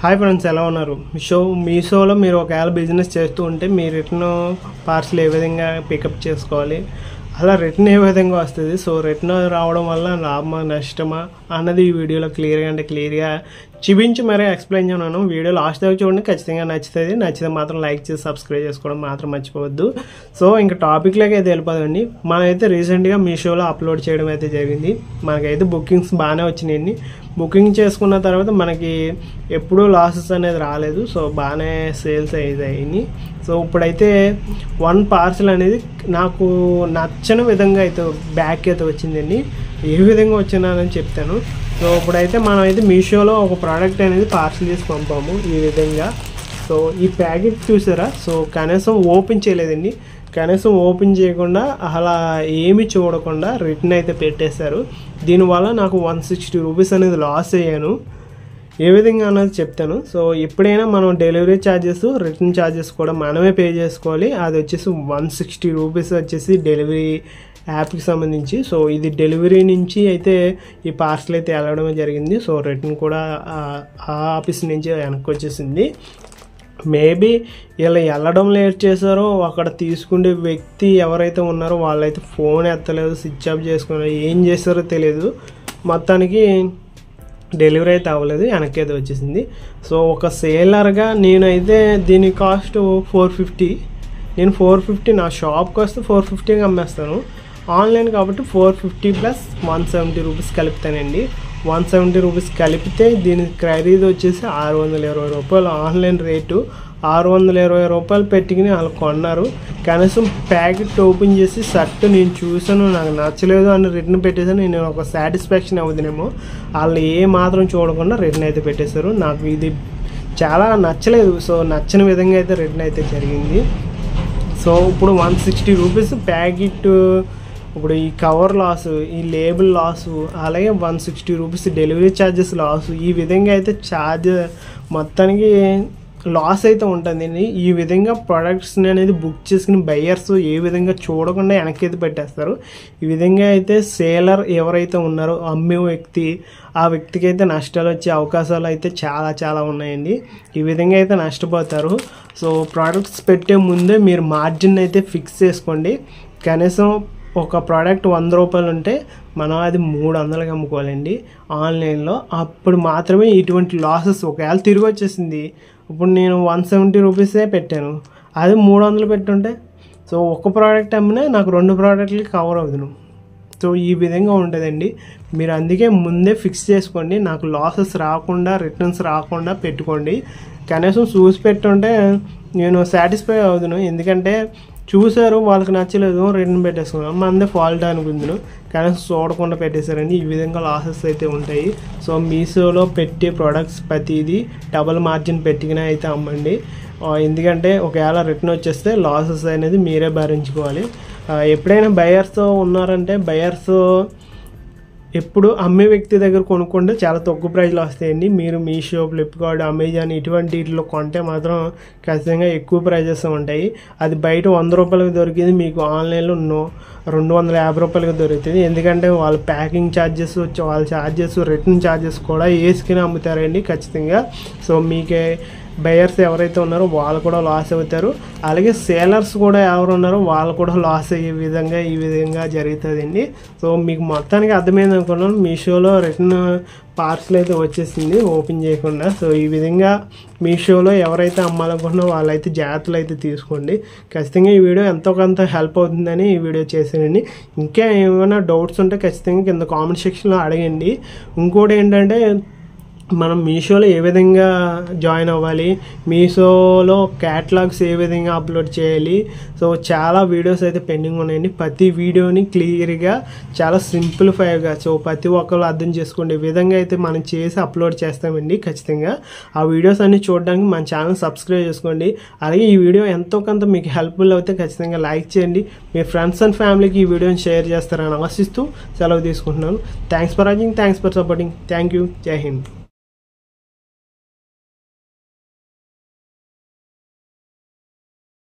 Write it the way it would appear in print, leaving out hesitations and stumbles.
Hi friends, ఎలా ఉన్నారు? మీషోలో మీరు ఒకవేళ బిజినెస్ చేస్తూ ఉంటే మీ రిటర్న్ పార్సల్ ఏ విధంగా పికప్ చేసుకోవాలి, అలా రిటర్న్ ఏ విధంగా వస్తుంది, సో రిటర్న్ రావడం వల్ల లాభమా నష్టమా అన్నది ఈ వీడియోలో క్లియర్గా చూపించి మరీ ఎక్స్ప్లెయిన్ చేయను. వీడియో లాస్ట్ దాకా చూడండి, ఖచ్చితంగా నచ్చుతుంది. నచ్చితే మాత్రం లైక్ చేసి సబ్స్క్రైబ్ చేసుకోవడం మాత్రం మర్చిపోవద్దు. సో ఇంకా టాపిక్లోకి అయితే వెళ్ళిపోదండి. మనమైతే రీసెంట్గా మీషోలో అప్లోడ్ చేయడం అయితే జరిగింది. మనకైతే బుకింగ్స్ బాగానే వచ్చినాయండి. బుకింగ్ చేసుకున్న తర్వాత మనకి ఎప్పుడూ లాసెస్ అనేది రాలేదు. సో బాగానే సేల్స్ అయ్యాయి. సో ఇప్పుడైతే వన్ పార్సల్ అనేది నాకు నచ్చని విధంగా అయితే బ్యాక్ అయితే వచ్చిందండి. ఏ విధంగా వచ్చిందని చెప్తాను. సో ఇప్పుడైతే మనం అయితే మీషోలో ఒక ప్రోడక్ట్ అనేది పార్సల్ చేసి పంపాము ఈ విధంగా. సో ఈ ప్యాకెట్ చూసారా? సో కనీసం ఓపెన్ చేయలేదండి. కనీసం ఓపెన్ చేయకుండా అలా ఏమి చూడకుండా రిటర్న్ అయితే పెట్టేశారు. దీనివల్ల నాకు 160 రూపీస్ అనేది లాస్ అయ్యాను. ఏ విధంగా అన్నది చెప్తాను. సో ఎప్పుడైనా మనం డెలివరీ ఛార్జెస్, రిటర్న్ ఛార్జెస్ కూడా మనమే పే చేసుకోవాలి. అది వచ్చేసి 160 రూపీస్ వచ్చేసి డెలివరీ యాప్కి సంబంధించి. సో ఇది డెలివరీ నుంచి అయితే ఈ పార్సల్ అయితే వెళ్ళడమే జరిగింది. సో రిటర్న్ కూడా ఆ ఆఫీస్ నుంచి వెనక్కి వచ్చేసింది. మేబీ ఇలా వెళ్ళడం లేట్ చేశారో, అక్కడ తీసుకునే వ్యక్తి ఎవరైతే ఉన్నారో వాళ్ళైతే ఫోన్ ఎత్తలేదు, స్విచ్ ఆఫ్ చేసుకున్నారు, ఏం చేస్తారో తెలియదు. మొత్తానికి డెలివరీ అయితే అవ్వలేదు, వెనక్కి అయితే వచ్చేసింది. సో ఒక సేలర్గా నేనైతే దీని కాస్ట్ 450. నేను 450 నా షాప్కి వస్తే 450గా అమ్మేస్తాను. ఆన్లైన్ కాబట్టి 450 ప్లస్ 170 రూపీస్ కలుపుతానండి. 170 రూపీస్ కలిపితే దీని ఖరీదు వచ్చేసి 620 రూపాయలు. ఆన్లైన్ రేటు 620 రూపాయలు పెట్టుకుని వాళ్ళు కొన్నారు. కనీసం ప్యాకెట్ ఓపెన్ చేసి షర్ట్ నేను చూసాను, నాకు నచ్చలేదు అని రిటర్న్ పెట్టేసాను. నేను ఒక సాటిస్ఫాక్షన్ అవుతుందేమో, వాళ్ళు ఏ మాత్రం చూడకుండా రిటర్న్ అయితే పెట్టేశారు. నాకు ఇది చాలా నచ్చలేదు. సో నచ్చని విధంగా అయితే రిటర్న్ అయితే జరిగింది. సో ఇప్పుడు 160 రూపీస్ ప్యాకెట్, ఇప్పుడు ఈ కవర్ లాసు, ఈ లేబుల్ లాసు, అలాగే 160 రూపీస్ డెలివరీ ఛార్జెస్ లాసు, ఈ విధంగా అయితే ఛార్జ్ మొత్తానికి లాస్ అయితే ఉంటుంది. ఈ విధంగా ప్రొడక్ట్స్ని అనేది బుక్ చేసుకుని బయ్యర్స్ ఏ విధంగా చూడకుండా వెనక్కి అయితే పెట్టేస్తారు. ఈ విధంగా అయితే సేలర్ ఎవరైతే ఉన్నారో అమ్మే వ్యక్తి, ఆ వ్యక్తికి అయితే నష్టాలు వచ్చే అవకాశాలు అయితే చాలా ఉన్నాయండి. ఈ విధంగా అయితే నష్టపోతారు. సో ప్రోడక్ట్స్ పెట్టే ముందే మీరు మార్జిన్ అయితే ఫిక్స్ చేసుకోండి. కనీసం ఒక ప్రోడక్ట్ 100 రూపాయలు ఉంటే మనం అది 300కి అమ్ముకోవాలండి ఆన్లైన్లో. అప్పుడు మాత్రమే ఇటువంటి లాసెస్, ఒకవేళ తిరిగి వచ్చేసింది. ఇప్పుడు నేను 170 రూపీసే పెట్టాను, అది 300 పెట్టుంటే సో ఒక ప్రోడక్ట్ అమ్మినా నాకు 2 ప్రోడక్ట్లకి కవర్ అవుతుంది. సో ఈ విధంగా ఉంటుందండి. మీరు అందుకే ముందే ఫిక్స్ చేసుకోండి. నాకు లాసెస్ రాకుండా, రిటర్న్స్ రాకుండా పెట్టుకోండి. కనీసం చూసి పెట్టుంటే నేను సాటిస్ఫై అవుతాను. ఎందుకంటే చూసారు, వాళ్ళకి నచ్చలేదు, రిటర్న్ పెట్టేసుకున్నాను, మనదే ఫాల్ట్ అనుకుంటున్నాను. కానీ చూడకుండా పెట్టేశారండి. ఈ విధంగా లాసెస్ అయితే ఉంటాయి. సో మీషోలో పెట్టే ప్రోడక్ట్స్ ప్రతిదీ డబల్ మార్జిన్ పెట్టుకునే అయితే అమ్మండి. ఎందుకంటే ఒకవేళ రిటర్న్ వచ్చేస్తే లాసెస్ అనేది మీరే భరించుకోవాలి. ఎప్పుడైనా బయర్స్తో ఉన్నారంటే బయర్స్ ఎప్పుడు అమ్మే వ్యక్తి దగ్గర కొనుక్కుంటే చాలా తక్కువ ప్రైస్లో వస్తాయండి. మీరు మీషో, ఫ్లిప్కార్ట్, అమెజాన్ ఇటువంటి వీటిలో కొంటే మాత్రం ఖచ్చితంగా ఎక్కువ ప్రైజెస్ ఉంటాయి. అది బయట 100 రూపాయలకి దొరికింది, మీకు ఆన్లైన్లో 250 రూపాయలకి దొరుకుతుంది. ఎందుకంటే వాళ్ళ ప్యాకింగ్ ఛార్జెస్, వాళ్ళ ఛార్జెస్, రిటర్న్ ఛార్జెస్ కూడా వేసుకుని అమ్ముతారండి ఖచ్చితంగా. సో మీకే బయర్స్ ఎవరైతే ఉన్నారో వాళ్ళు కూడా లాస్ అవుతారు. అలాగే సేలర్స్ కూడా ఎవరు ఉన్నారో వాళ్ళు కూడా లాస్ అయ్యే విధంగా ఈ విధంగా జరుగుతుందండి. సో మీకు మొత్తానికి అర్థమైంది అనుకున్నాను. మీషోలో రిటర్న్ పార్సల్ అయితే వచ్చేసింది ఓపెన్ చేయకుండా. సో ఈ విధంగా మీషోలో ఎవరైతే అమ్మాలనుకుంటున్నారో వాళ్ళైతే జాగ్రత్తలు అయితే తీసుకోండి. ఖచ్చితంగా ఈ వీడియో ఎంతో కొంత హెల్ప్ అవుతుందని ఈ వీడియో చేశానండి. ఇంకా ఏమైనా డౌట్స్ ఉంటే ఖచ్చితంగా కింద కామెంట్ సెక్షన్లో అడగండి. ఇంకోటి ఏంటంటే, మనం మీషోలో ఏ విధంగా జాయిన్ అవ్వాలి, మీషోలో క్యాటలాగ్స్ ఏ విధంగా అప్లోడ్ చేయాలి, సో చాలా వీడియోస్ అయితే పెండింగ్ ఉన్నాయండి. ప్రతి వీడియోని క్లియర్గా, చాలా సింప్లిఫైగా, సో ప్రతి ఒక్కరు అర్థం చేసుకునే విధంగా అయితే మనం చేసి అప్లోడ్ చేస్తామండి ఖచ్చితంగా. ఆ వీడియోస్ అన్ని చూడడానికి మన ఛానల్ సబ్స్క్రైబ్ చేసుకోండి. అలాగే ఈ వీడియో ఎంతో కొంత మీకు హెల్ప్ఫుల్ అయితే ఖచ్చితంగా లైక్ చేయండి. మీ ఫ్రెండ్స్ అండ్ ఫ్యామిలీకి ఈ వీడియోని షేర్ చేస్తారని ఆశిస్తూ సెలవు తీసుకుంటున్నాను. Thanks for watching, thanks for supporting. Thank you. జై హింద్.